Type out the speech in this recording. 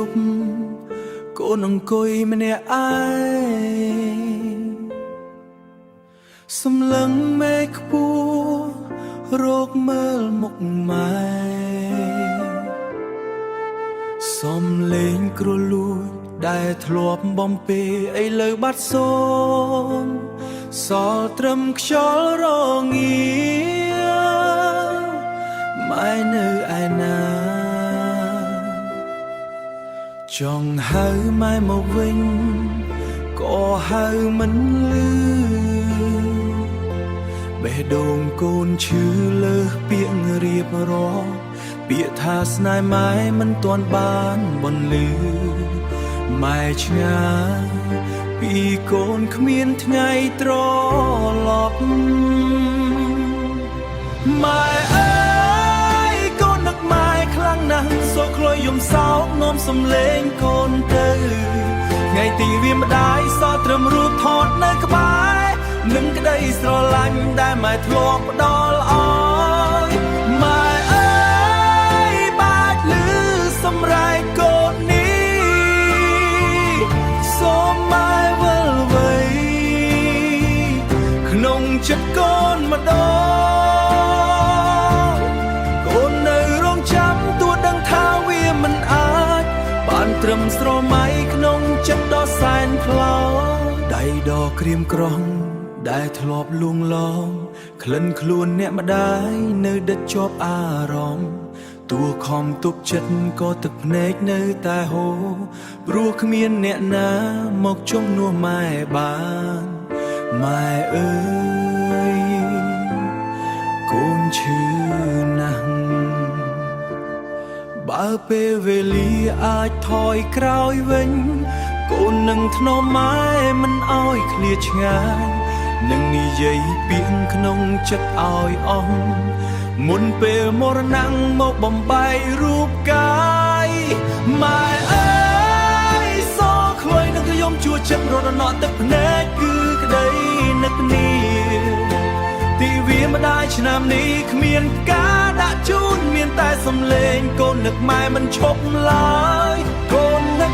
ប់កូនអង្គុយម្នាក់ឯងសំឡឹងមេឃខ្ពស់រកមើលមុខម៉ែសំលេងគ្រលួចដែលធ្លាប់បំពេឥឡូវបាត់សូន្យសល់ត្រឹមខ្យល់រងាម៉ែនៅឯណាចង់ហៅម៉ែមកវិញក៏ហៅមិនលឺបេះដូងកូនឈឺលើសពាក្យរៀបរាប់ពាក្យថាស្នេហ៍ម៉ែមិនទាន់បានបន្លឺម៉ែឆ្ងាយពីកូនគ្មានថ្ងៃត្រឡប់ម៉ែអើយកូននឹកម៉ែខ្លាំងណាស់សូក្លុយយំសោកនាំសំឡេងកូនទៅថ្ងៃទីវាម្ដាយសល់ត្រឹមរូបថតនៅក្បែរនឹងក្តីស្រឡាញ់ដែលម៉ែធ្លាប់ផ្ដល់ឲ្យម៉ែអើយបាច់លឺសម្រែកកូននេះសូមម៉ែវិលវ័យក្នុងចិត្តកូនម្ដងកូននៅរងចាំទោះដឹងថាវាមិនអាចបានត្រឹមស្រមៃក្នុងចិត្តដ៏សែនខ្លោដៃដ៏ក្រៀមក្រំដែលធ្លាប់លួងឡំក្លិនខ្លួនអ្នកម្ដាយនៅដិតជាប់អារម្មណ៍តួខំទប់ចិត្តក៏ទឹកភ្នែកនៅតែហូរព្រោះគ្មានអ្នកណាមកជំនួសម៉ែបានម៉ែអើយកូនឈឺណាស់បើពេលវេលាអាចថយក្រោយវិញកូននឹងធ្នមម៉ែមិនអោយឃ្លាតឆ្ងាយនឹងនិយាយពាក្យក្នុងចិត្តឲ្យអស់មុនពេលមរណៈមកបំបែករូបកាយម៉ែអើយសខ្លុយនឹងខ្ញុំជួចិត្តរត់ណក់ទឹកភ្នែកគឺក្តីនឹកនាទីវាម្ដាយឆ្នាំនេះគ្មានការដាក់ជូនមានតែសំឡេងកូននឹកម៉ែមិនឈប់ឡើយកូននឹក